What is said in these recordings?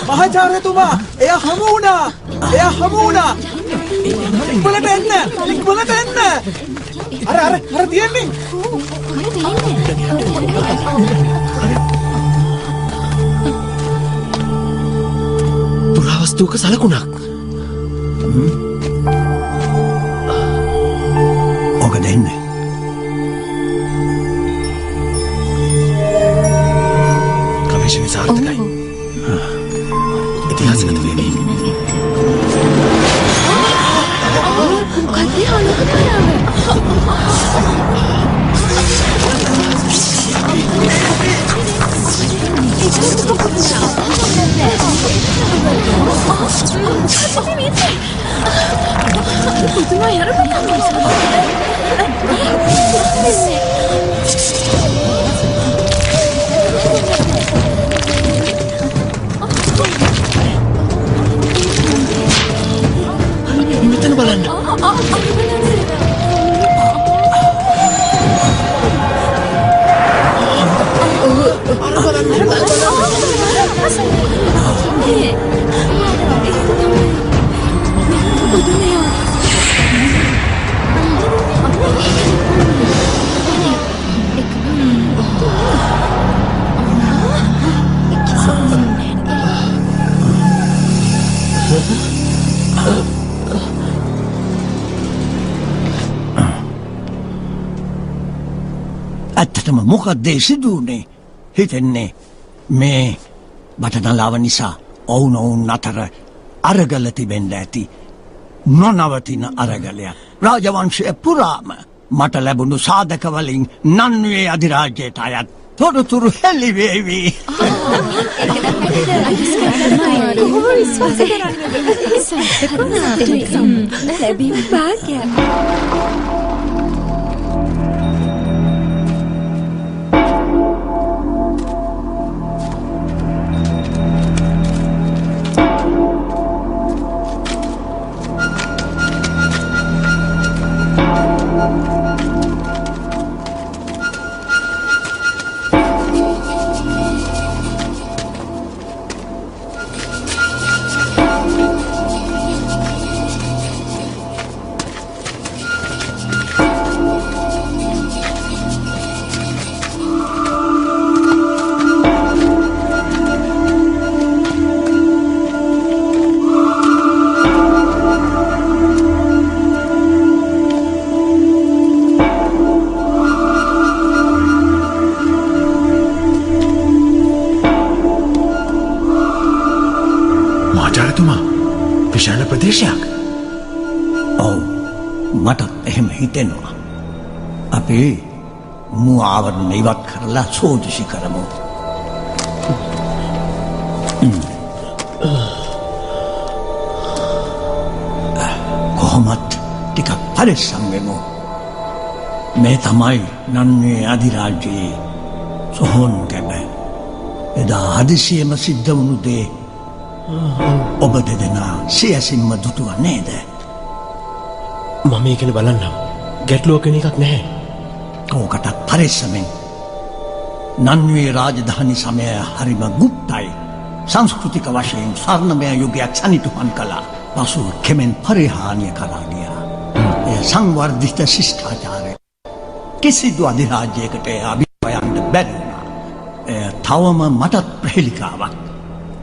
මහාචාර්යතුමා එයා හමු වුණා ඉක්මනට එන්න අර තියන්නේ පුරාවස්තුක සලකුණක් ඔක දෙන්න ගවේෂණය සාර්ථකයි ඉතිහාසගත වෙන්නේ කද්දේ හොලක කරාව මෙතන බලන්න ඇත්තටම මොකක්ද සිදුවුනේ හිතෙන්නේ මේ බටනලාව නිසා ඔවුනොවුන් අතර අරගල තිබෙන්න ඇති නොනවතින අරගලයක් රාජවංශය පුරාම මට ලැබුණු සාධකවලින් නන්වේ අධිරාජ්‍යයට අයත් තොරතුරු හෙළිවේවි කොහොම විශ්වාස කරන්නද ලැබීම භාග්‍යයක් විශාල ප්‍රදේශයක් ඔව් මටත් එහෙම හිතෙනවා අපි මුවාවරණ ඉවත් කරලා සෝදිසි කරමු කොහොමත් ටිකක් පරිස්සම් වෙමු මේ තමයි නන්වේ අධිරාජ්‍යයේ සොහොන් කැබ එදා හදිසියෙම සිද්ධ වුණු දේ ඔබ දෙදෙනා සියසින්ම දුටුව නේද මම ඒකන බලන්නම් ගැටලුව කෙන එකක් නැහැ ඕකටත් පරිස්සමෙන් නන්වේ රාජධානි සමය හරිම ගුප්තයි සංස්කෘතික වශයෙන් ස්වර්ණමය යුගයක් සනිටුහන් කළා පසුව කෙමෙන් පරිහානිය කරා ගියා එය සංවර්ධිත ශිෂ්ටාචාරය කිසිදු අධිරාජ්‍යයකට අභියන්න බැරි වුණා එය තවම මටත් ප්‍රහෙලිකාවක්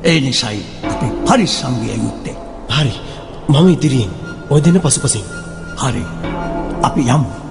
ඒ නිසයි අපි පරිස්සම් විය යුත්තේ හරි මම ඉදිරියෙන් ඔය දෙන්න පසුපසින් හරි අපි යමු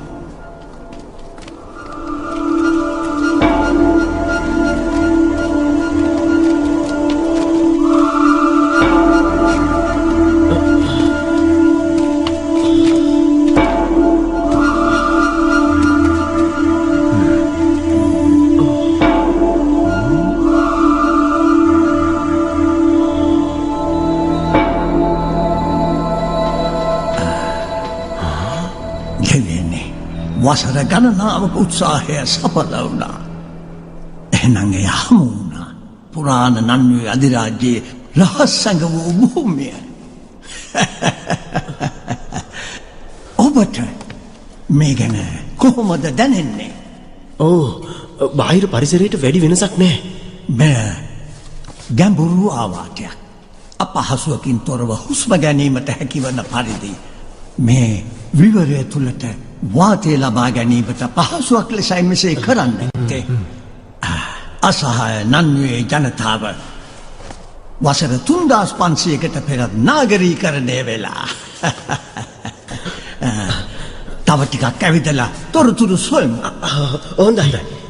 වසර ගණනාවක උත්සාහය සඵල වුණා. එහෙනම් එය හමු වුණා. පුරාණ නන්වේ අධිරාජ්‍යයේ රහස් සැඟ වූ භූමිය. ඔබට මේ ගැන කොහොමද දැනෙන්නේ? බාහිර පරිසරයට වැඩි වෙනසක් නැහැ. ගැඹුරු ආවාටයක්. අපහසුවකින් තොරව හුස්ම ගැනීමට හැකිවන පරිදි මේ විවරය තුළට වාතය ලබා ගැනීමට පහසුවක් ලෙසයි මෙසේ කරන්න ඇත්තේ. අසහාය නන්වේ ජනතාව වසර 3500කට පෙරත් නාගරීකරණය වෙලා. තව ටිකක් ඇවිදලා තොරතුරු සොයමු. හොඳයි.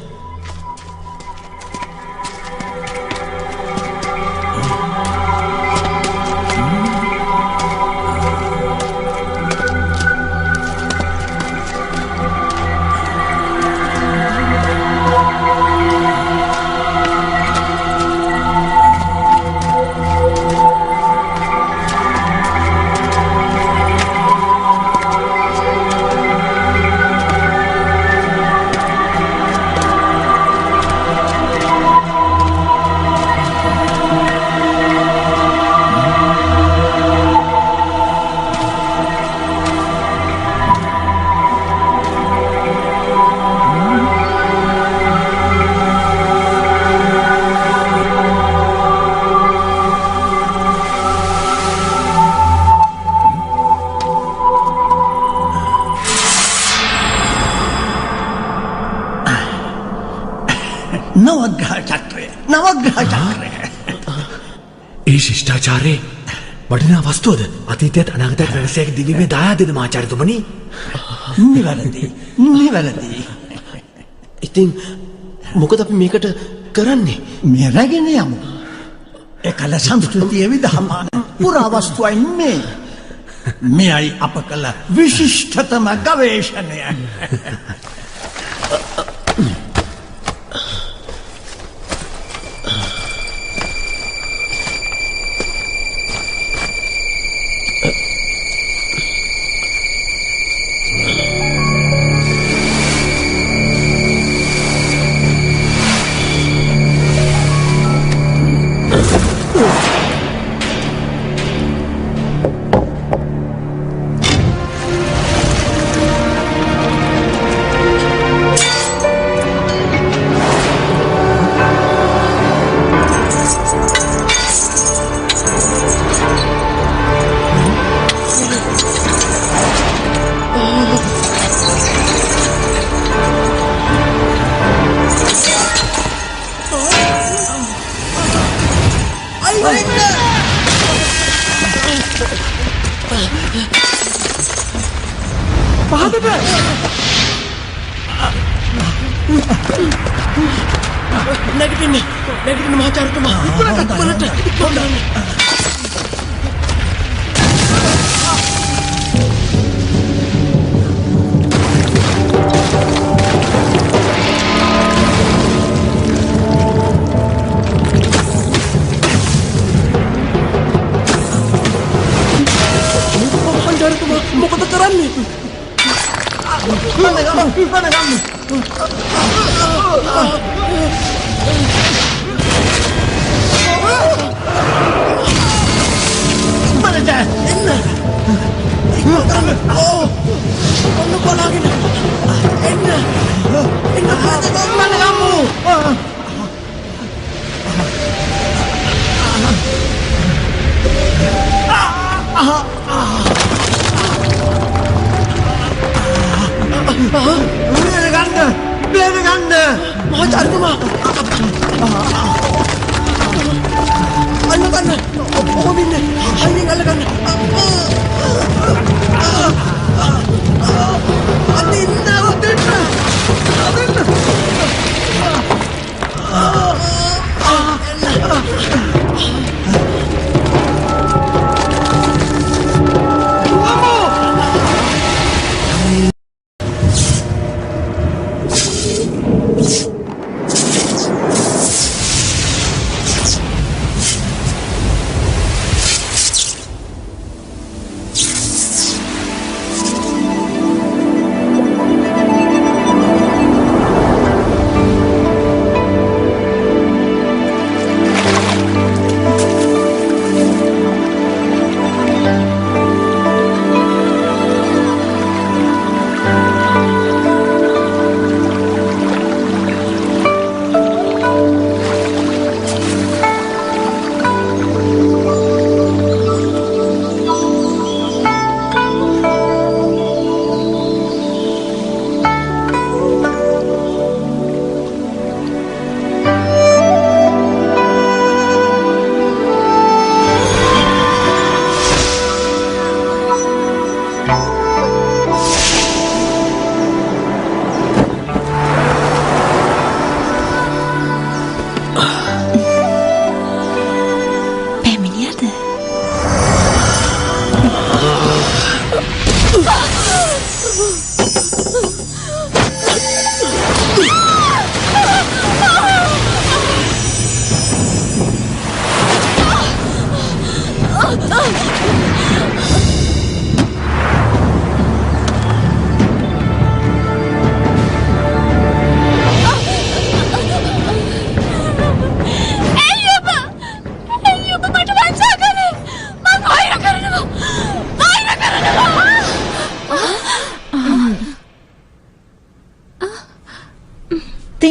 නවග්‍රහ චක්‍රය. ඒ ශිෂ්ඨාචාරයේ වටිනා වස්තුවද අතීතයත් අනාගතයත් වෙනසයක් දිවීමේ දායාදද මාචාර්යතුමනි? නිවැරදි. ඉතින් මොකද අපි මේකට කරන්නේ? මේ රැගෙන යමු. එකල සංස්කෘතිය විදහාමාන පුරාවස්තුවයි මේ. මෙයයි අප කළ විශිෂ්ටතම ගවේෂණය. නැගිටින්න මහාචාර්යතුමා. ඉක්මනට. මොකද කරන්නේ? බේරගන්න මහාචාර්යතුමා. අල්ලගන්න. ඔහොම ඉන්න. අයියෙන් අල්ලගන්න.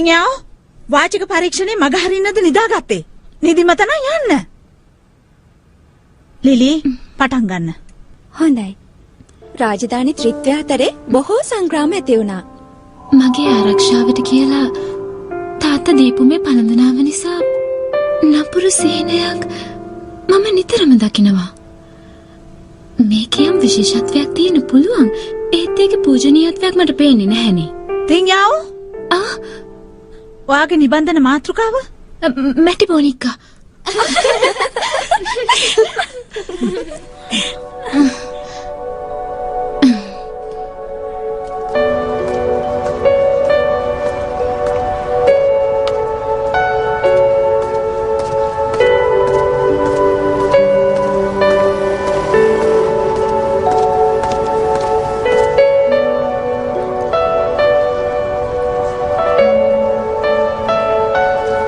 තින්යාව වාචික පරීක්ෂණේ මග හරින්නද නිදාගත්තේ? නිදිමත නම් යන්න. ලිලි පටන් ගන්න. හොඳයි. රාජධානි ත්‍රිත්වය අතරේ බොහෝ සංග්‍රාම ඇති වුණා. මගේ ආරක්ෂාවට කියලා තාත්තා දීපු මේ පළඳනාව නිසා නපුරු සීනයක් මම නිතරම දකිනවා. මේකේ විශේෂත්වයක් තියෙන පුළුවන්. ඒත් ඒකේ පූජනීයත්වයක් මට පේන්නේ නැහැනේ. තින්යාව ආ ඔයාගේ නිබන්ධන මාතෘකාව මැටි බොනික්කා.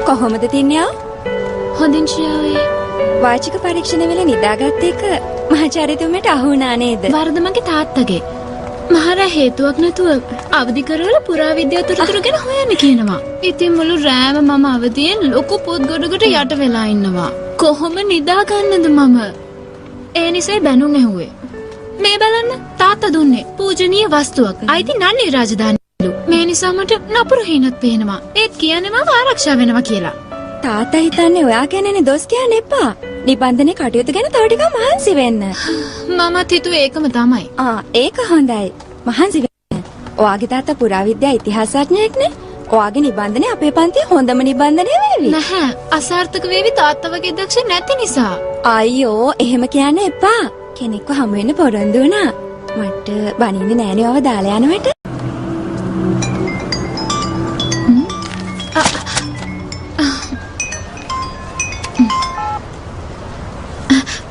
කොහොමද තින්යා? හොඳින් ශ්‍රියාවේ. වාචික පරීක්ෂණ වෙල නිදාගත්ත එක මහාචාර්යතුමට අහු වුණා නේද? වරද මගේ තාත්තගේ. මහරා හේතුවක් නැතුව අවදි කරවල පුරාවිද්‍යා තොරතුරු ගැන හොයන්න කියනවා. ඉතින් මුළු රෑම මම අවදියෙන් ලොකු පොත් ගොඩකට යට වෙලා ඉන්නවා. කොහොම නිදා ගන්නද මම? ඒ නිසා බැනුම් ඇහුවේ. මේ බලන්න තාත්තා දුන්නේ පූජනීය වස්තුවක්. අයිති නන්නේ රාජධානියලු. මේ නිසා මට නපුරු හිණක් පේනවා. ඒත් කියන්නේ මම ආරක්ෂා වෙනවා කියලා. තාත්තා හිතන්නේ ඔයා ගැනනේ දොස් කියන්න එපා. නිබන්ධනේ කටයුතු ගැන තව ටිකක් මහන්සි වෙන්න. මමත් හිතුවේ ඒකම තමයි. ඒක හොඳයි. මහන්සි වෙන්න. ඔයාගේ තාත්තා පුරාවිද්‍යා ඉතිහාසඥයෙක්නේ. ඔයාගේ නිබන්ධනේ අපේ පන්තියේ හොඳම නිබන්ධනේ වේවි. නැහැ. අසාර්ථක වේවි තාත්තා වගේ දක්ෂ නැති නිසා. අයියෝ එහෙම කියන්න එපා. කෙනෙක්ව හමු වෙන්න පොරොන්දු වුණා. මට බනින්නේ නෑනේ ඔව දාලා යනවට.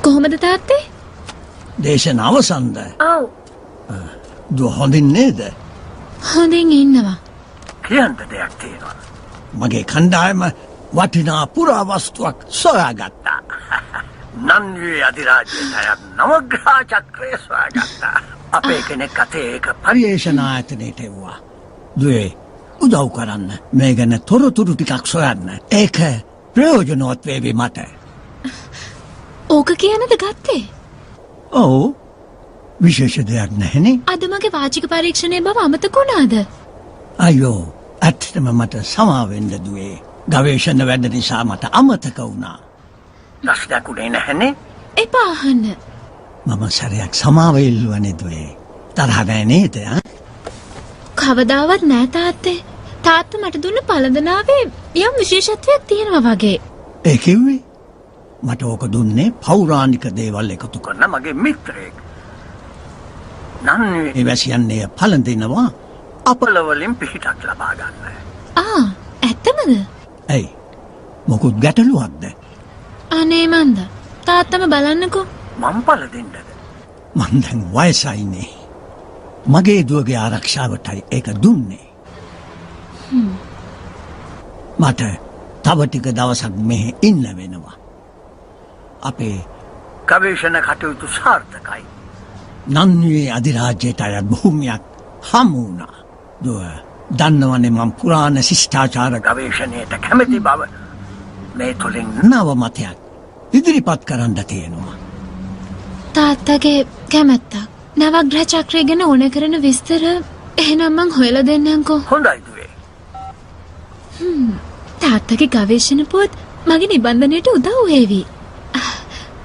කොහොමද තාත්තේ? දේශන අවසන්ද? ඔව්. දුව හොඳින් නේද? හොඳින් ඉන්නවා. කියන්න දෙයක් තියෙනවා. මගේ කණ්ඩායම වටිනා පුරාවස්තුවක් සොයාගත්තා. නන්වේ අධිරාජ්‍යයට අයත් නවග්‍රහ චක්‍රය සොයාගත්තා. අපේ කෙනෙක් අතේ ඒක පර්යේෂණ ආයතනයට එව්වා. දුවේ උදව් කරන්න. මේ ගැන තොරතුරු ටිකක් සොයන්න. ඒක ප්‍රයෝජනවත් වේවි මට. ඕක කියනද ගත්තේ? ඔව්. විශේෂ දෙයක් නැහැනේ. අද මගේ වාචික පරීක්ෂණයේ බව අමතක වුණාද? අයියෝ ඇත්තටම මට සමාවෙන්න දුවේ. ගවේෂණ වැඩ නිසා මට අමතක වුණා. ප්‍රශ්නයක් උනේ නැහැනේ. එපා අහන්න. මම සැරයක් සමාව ඉල්ලුවනේ දුවේ. තරහ නෑ නේද? කවදාවත් නෑ තාත්තේ. තාත්තා මට දුන්න පළඳනාවේ යම් විශේෂත්වයක් තියෙනවා වගේ. ඒ කිව්වේ? මට ඕක දුන්නේ පෞරාණික දේවල් එකතු කරන මගේ මිත්‍රයෙක්. නන්නේ වැසියන්නේ පළඳිනවා අපලවලින් පිහිටක් ලබා ගන්න. ඇත්තමද? ඇයි? මොකුත් ගැටලුවක්ද? අනේ මන්ද. තාත්තම බලන්නකෝ. මං පළඳින්නද? මං දැන් වයසයිනේ. මගේ දුවගේ ආරක්ෂාවටයි ඒක දුන්නේ. මට තව ටික දවසක් මෙහෙ ඉන්න වෙනවා. අපේ ගවේෂණ කටයුතු සාර්ථකයි. නන්වේ අධිරාජ්‍යයට අයත් භූමියක් හමු වුණා. දුව දන්නවනේ මම පුරාණ ශිෂ්ටාචාර ගවේෂණයට කැමති බව. මේ තුලින් නව මතයක් ඉදිරිපත් කරන්න තියෙනවා. තාත්තගේ කැමැත්තක්. නවග්‍රහ චක්‍රය ගැන ඕන කරන විස්තර එහෙනම් මං හොයලා දෙන්නම්කෝ. හොඳයි දුවේ. තාත්තගේ ගවේෂණ පොත් මගේ නිබන්ධනයට උදව් වේවි.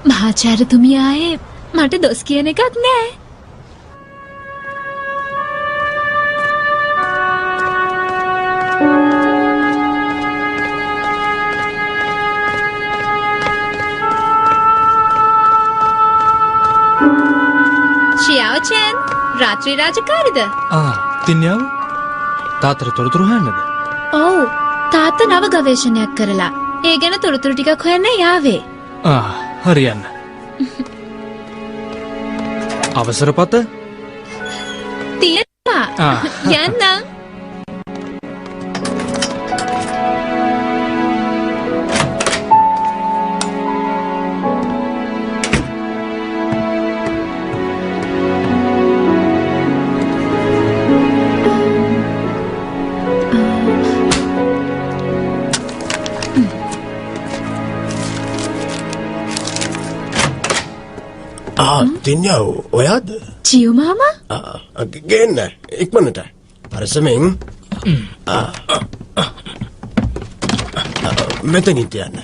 මහාචාර්යතුමිය ආයේ මට දොස් කියන එකක් නෑ. ශියාවචන් රාත්‍රී රාජකාරිද? තින්යාව තාත්තට තොරතුරු හොයන්නද? ඔව් තාත්තා නව ගවේෂණයක් කරලා ඒ ගැන තොරතුරු ටිකක් හොයන්න යාවේ. හරියන්න. අවසර පත තියෙනවා. යන්නම්. තින්යා ඔයාද? ජියු මාමා ගේන්න ඉක්මනට. පරසමෙන් මෙතනින් තියන්න.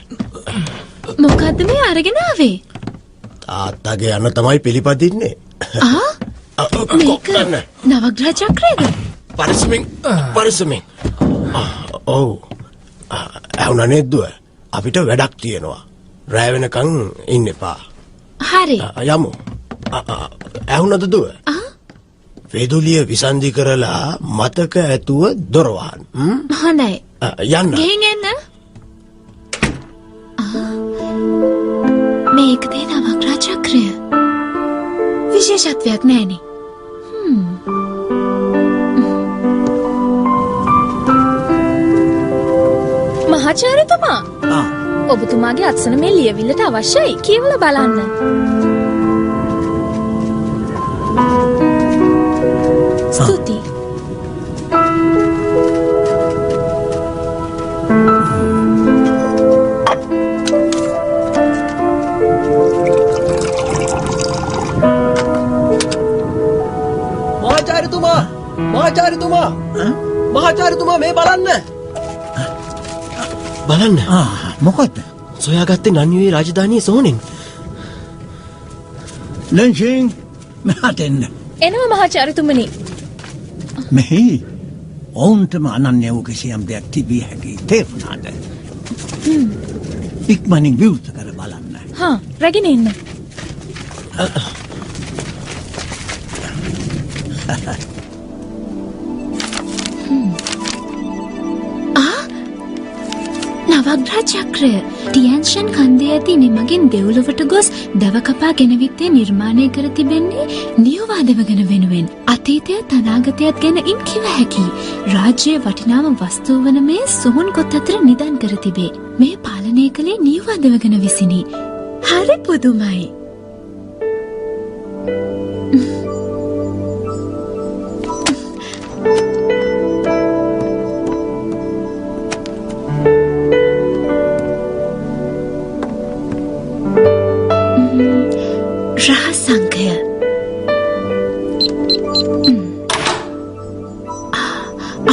මොකද්ද මේ අරගෙන ආවේ? තාත්තගේ යන්න තමයි පිළිපදින්නේ. මේක නවග්‍රහ චක්‍රයද? පරසමෙන්. ඔව්. ඇහුණා නේද දුව? අපිට වැඩක් තියෙනවා. රැ වෙනකන් ඉන්න එපා. හරි. යමු. ඇහුණද දුව? වේදුලිය විසන්ධි කරලා මතක ඇතුව දොර වහන්න. හොඳයි. යන්න. ගෙහින් එන්න. මේක දේ නවග්‍රහ චක්‍රය. විශේෂත්වයක් නෑනේ. මහාචාර්යතුමා ඔබතුමාගේ අත්සන මේ ලියවිල්ලට අවශ්‍යයි කියවලා බලන්න. ස්තුතියි. මහාචාර්යතුමා මේ බලන්න. බලන්න. මොකද්ද? සොයාගත්තේ නන්වියේ රාජධානියේ සෝනෙන්. ලෙන්ෂින් මෙහාට එන්න. එනවා මහාචාර්යතුමනි. මෙහි ඔවුන්ටම අනන්‍ය වූ කිසියම් දෙයක් තිබිය හැකි තේරුණාද? ඉක්මනින් විවෘත කර බලන්න. හා රැගෙන එන්න. නවග්‍රහ චක්‍රය ටියන්ෂන් කන්දේ ඇති නිමගින් දෙව්ලොවට ගොස් දව කපා ගෙනවිත්තේ නිර්මාණය කර තිබෙන්නේ නියවාදවගෙන වෙනුවෙන්. අතීතයත් අනාගතයත් ගැන ඉන් කිව හැකි. රාජ්‍යයේ වටිනාම වස්තුව වන මේ සොහොන් කොත් අතර නිදන් කර තිබේ. මේ පාලනය කළේ නියවාදවගෙන විසිනි. හරි පුදුමයි.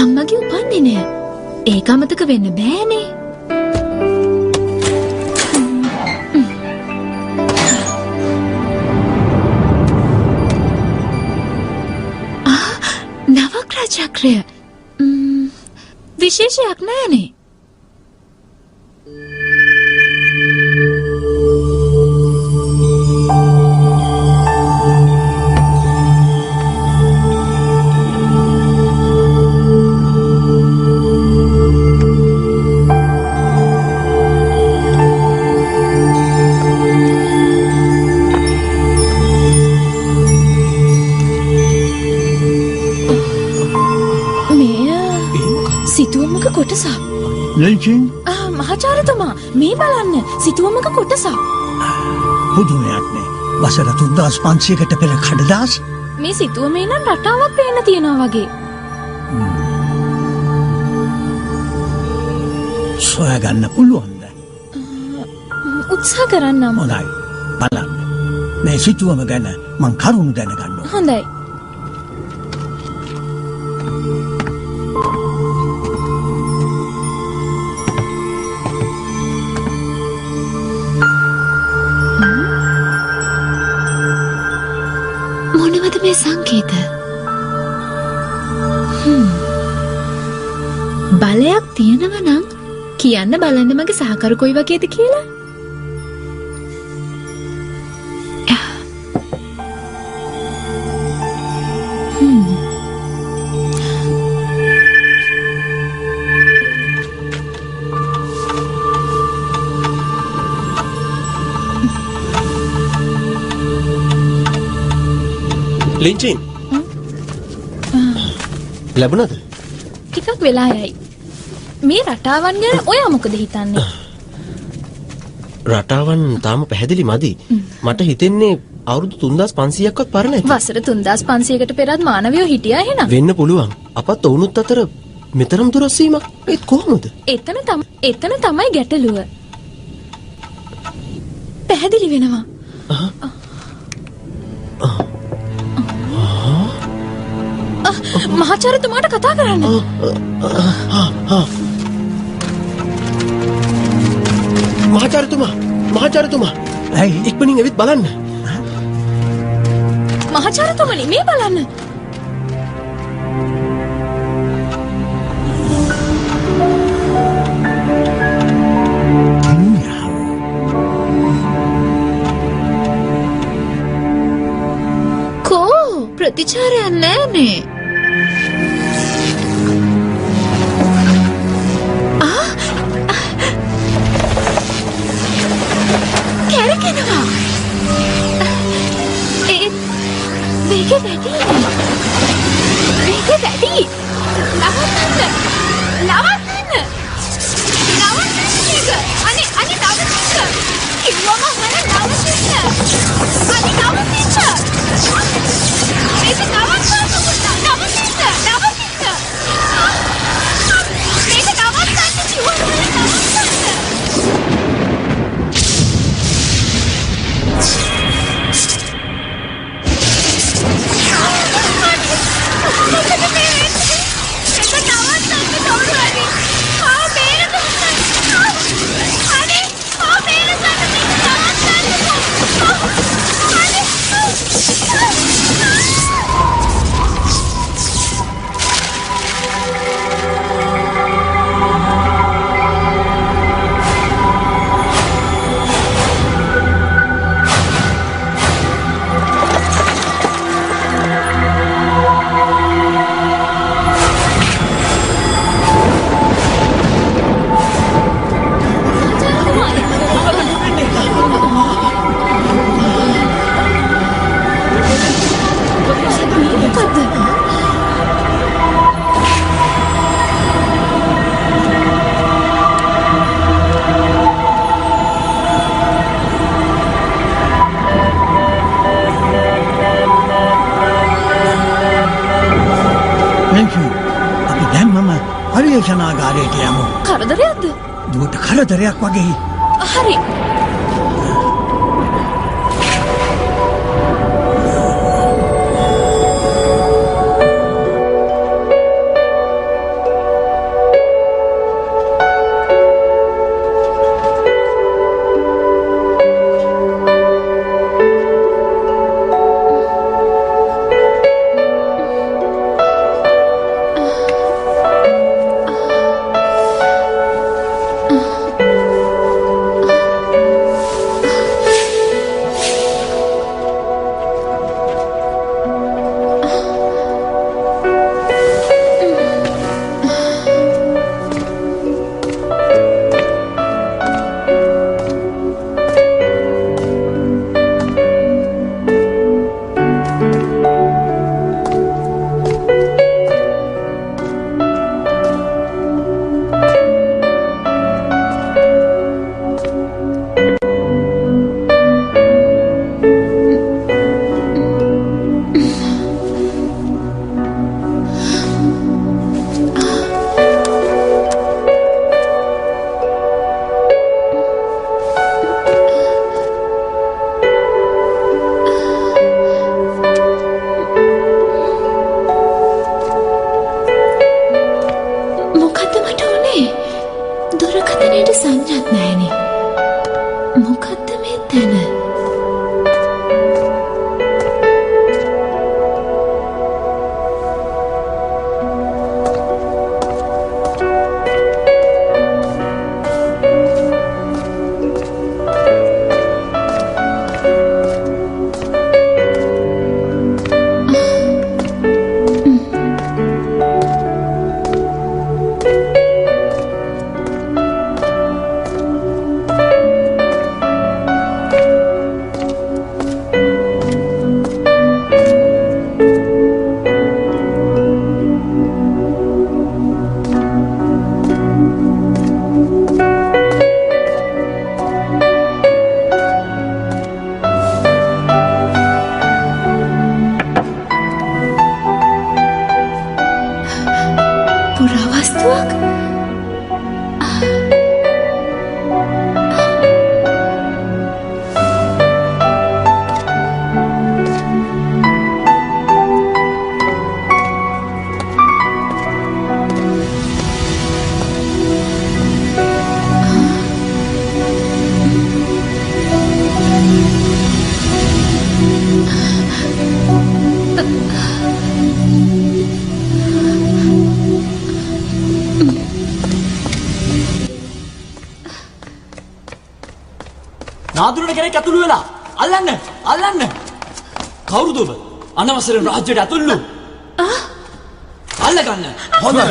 අම්මගේ උපන්දිනය. ඒක අමතක වෙන්න බෑනේ. නවග්‍රහ චක්‍රය. විශේෂයක් නෑනේ. සිතුවමක කොටසක්. ලෙන්ෂින් මහාචාර්යතුමා මේ බලන්න සිතුවමක කොටසක්. පුදුමයක් නේ. වසර 3500කට පෙර කඩදාස්. මේ සිතුවමේ නම් රටාවක් පේන්න තියෙනවා වගේ. සොයාගන්න පුළුවන්ද? උත්සාහ කරන්නම්. හොඳයි. බලන්න. මේ සිතුවම ගැන මං කරුණු දැනගන්න ඕන. හොඳයි. මොනවද මේ සංකේත? බලයක් තියෙනව නම් කියන්න බලන්න මගේ සහකරු කොයි වගේද කියලා. ලින්චින් ලැබුණද? ටිකක් වෙලා යයි. මේ රටාවන් ගැන ඔයා මොකද හිතන්නේ? රටාවන් තාම පැහැදිලි මදි. මට හිතෙන්නේ අවුරුදු 3500ක්වත් පරණ ඇති. වසර 3500කට පෙරත් මානවයෝ හිටියා එහෙනම්. වෙන්න පුළුවන්. අපත් ඔවුනුත් අතර මෙතරම් දුරස් වීමක් ඒත් කොහොමද? එතන තමයි ගැටලුව. පැහැදිලි වෙනවා. මහාචාර්යතුමාට කතා කරන්න. මහාචාර්යතුමා ඇයි ඉක්මනින් ඇවිත් බලන්න. මහාචාර්යතුමනි මේ බලන්න. කෝ ප්‍රතිචාරයක් නෑනේ. කැරකෙනවා. මේක වැඩි. මේක වැඩි. නවත්තන්න. නවත්තන්න. නවත්තන්න මේක. අනේ නවත්තන්න. කිව්වම මම නවත්තන්න. අනේ නවත්තන්න. මේක නවත්තන්න පුතා. නවත්තන්න. නවත්තන්න. මේක නවත්තන්න කිව්වම නවත්තන්න. අපි දැන් මම පරිවේශනාගාරයට යමු. කරදරයක්ද? දුවට කරදරයක් වගේ. හරි. නාදුරට කෙනෙක් ඇතුළු වෙලා. අල්ලන්න. කවුරුද ඔබ? අනවසරෙන් රාජ්‍යයට ඇතුළු. අල්ලගන්න. හොඳයි.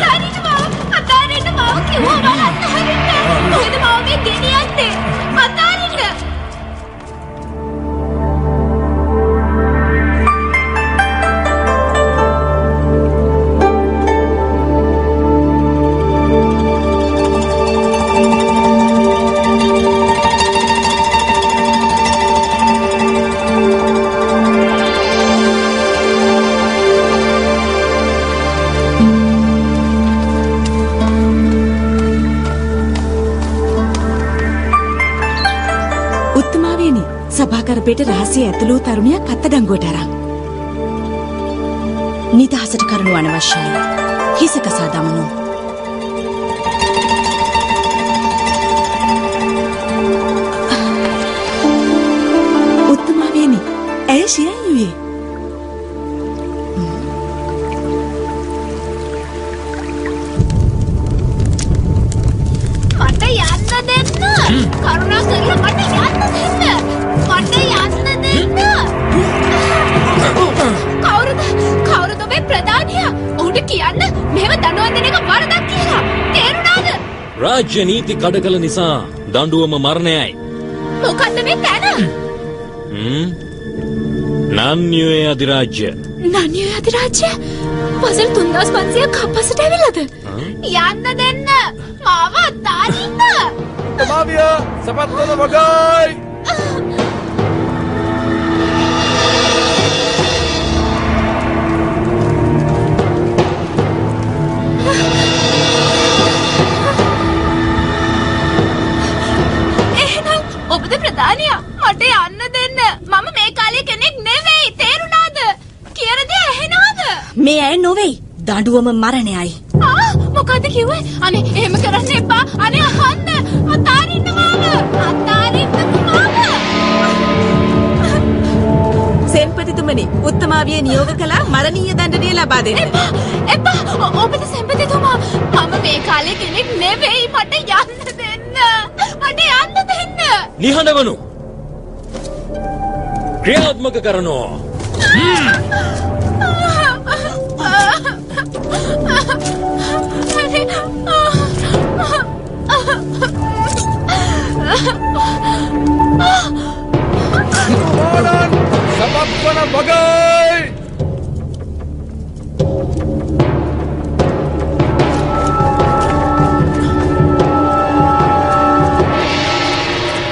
අතාරින්න මාව කිව්වා අතාරින්න. කොහෙද මාව මේ ගෙනියන්නේ? අතාරින්න. සභාකරපේට රහසිය ඇතුළු තරුණියක් අත්අඩංගුවට අරන්. නිදහසට කරුණු අනවශ්‍යයි. හිසකසා දමනු. උත්තමාවියනි, ඇය ශියයුවේ. මට යන්න දෙන්න. කරුණා කරලා මට යන්න දෙන්න. මට යන්න දෙන්න. කවුරුද ඔබේ ප්‍රධානියා? ඔහුට කියන්න මෙහෙම දඬුවම් දෙන එක වරදක් කියලා. තේරුණාද? රාජ්‍ය නීති කඩ කළ නිසා දඬුවම මරණයයි. මොකද්ද මේ තැන? නන්‍යුවේ අධිරාජ්‍ය. නන්‍යුවේ අධිරාජ්‍ය? පසල් 3500ක් අපසට ඇවිල්ලාද? යන්න දෙන්න. මාව අතාරින්න. තමාවිය සපත්වල වගයි. ඔබද ප්‍රධානියා? මට යන්න දෙන්න. මම මේ කාලේ කෙනෙක් නෙවෙයි. තේරුණාද? කියන දේ ඇහෙනවද? මේ ඇය නොවේයි. දඬුවම මරණයයි. මොකද්ද කිව්වේ? අනේ එහෙම කරන්න එපා. අනේ අහන්න. අතාරින්න මාව. සෙන්පතිතුමනි, උත්තමාවිය නියෝග කළා මරණීය දඬුවම ලබා දෙන්න. එපා. ඔබද සෙන්පතිතුමා. මම මේ කාලේ කෙනෙක් නෙවෙයි. මට යන්න දෙන්න. මට යන්න දෙන්න. නිහඬවනු. ක්‍රියාත්මක කරනෝ. Kumanan sabab bagai.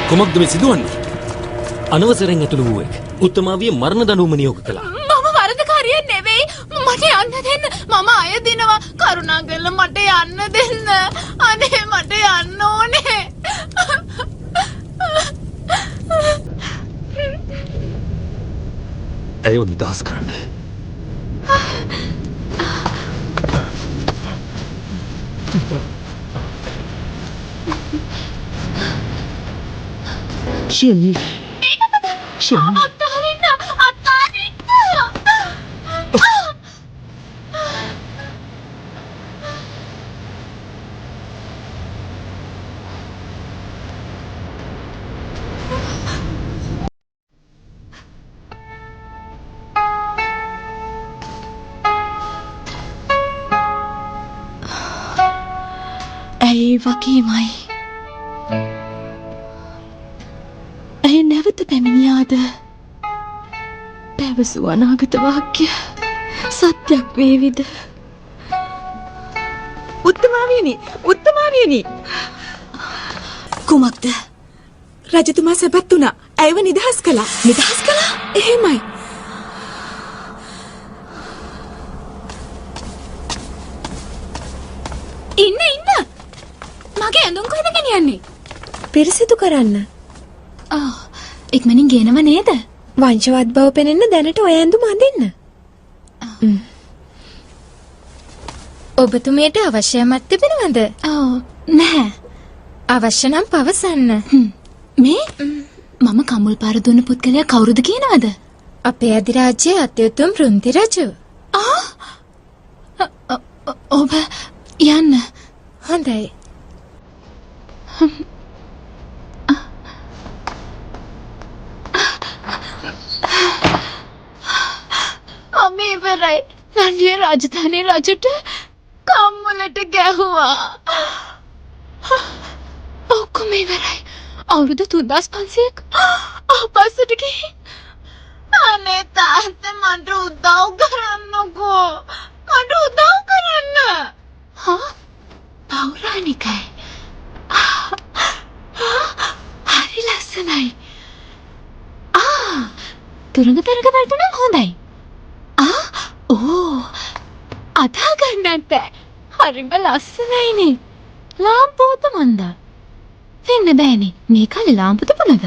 කුමක්ද මේ සිදුවන්නේ? අනවසරෙන් ඇතුළු වූවෙක් උත්තමාවිය මරණ දඬුවම නියෝග කළා. මම වරදකාරිය නෙවෙයි. මට යන්න දෙන්න. මම අය දිනවා. කරුණාකරලා මට යන්න දෙන්න. අනේ මට යන්න ඕනේ. ඇයව නිදහස් කරන්න. ශිල්පී. අතාරින්න. ඇයි වකීමයි. ඇයි නැවත පැමිණියාද? පැවසූ අනාගත වාක්‍ය සත්‍යක් වේවිද? උත්තමාවියනි. කුමක්ද? රජතුමා සැපත් වුණා. ඇයව නිදහස් කළා. නිදහස් කළා? එහෙමයි. ඉන්න. මගේ ඇඳුම් කොහෙද ගෙනියන්නේ? පිරිසිදු කරන්න. ඉක්මනින් ගේනව නේද? වංශවත් බව පෙනෙන්න දැනට ඔය ඇඳුම අඳින්න. ඔබතුමියට අවශ්‍යමත් තිබෙනවද? නැහැ. අවශ්‍ය නම් පවසන්න. මේ මම කමුල් පාර දුන්න පුද්ගලයා කවුරුද කියනවද? අපේ අධිරාජ්‍යයේ අත්‍යුතුම් පෘන්ති රජු. ඔබ යන්න. හොඳයි. නන්දිය රාජධානී රජට කම්මලට ගැහුවා. ඔක්කොම ඉවරයි. අවුරුදු 3500ක් ආපස්සට ගිහින්. අනේ තාත්තා මට උදව් කරන්නකෝ. මට උදව් කරන්න. හා? පෞරාණිකයි. හරි ලස්සනයි. තුරංග තරග වලට නම් හොඳයි. ඕ අදා ගන්නත් හරිම ලස්සනයිනේ. ලාම්පුවත මන්ද වෙන්න බෑනේ. මේ කාලේ ලාම්පු තිබුණද?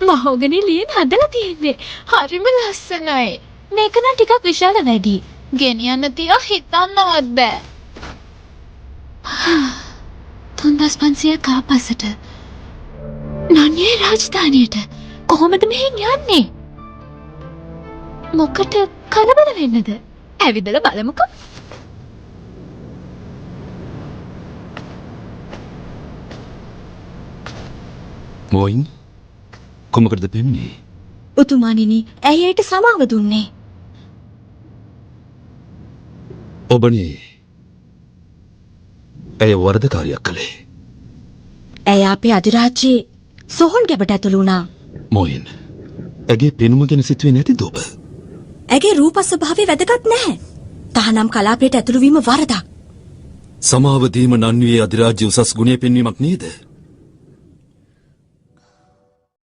මහෝගනේ ලියන හදලා තියෙන්නේ. හරිම ලස්සනයි. මේක නම් ටිකක් විශාල වැඩි. ගෙනියන්න තියා හිතන්නවත් බෑ. 3500ක් ආපස්සට නන්දියේ රාජධානියට කොහොමද මෙහෙන් යන්නේ? මොකට කලබල වෙන්නද? ඇවිදලා බලමුකෝ. මොයින් කොමකටද දෙන්නේ? උතුමාණෙනි, ඇයි ඒට සමාව දුන්නේ? ඔබනේ ඇය වරදකාරියක් කළේ. ඇය අපේ අධිරාජ්‍යයේ සොහොන් ගැබට ඇතුළු වුණා. මොයින් ඇගේ පෙනුම ගැන සිතුවේ නැතිද ඔබ? ඇගේ රූප ස්වභාවය වැදගත් නැහැ. තහනම් කලාපයට ඇතුළු වීම වරදක්. සමාව දීම නන්වියේ අධිරාජ්‍ය උසස් ගුණය පෙන්වීමක් නේද?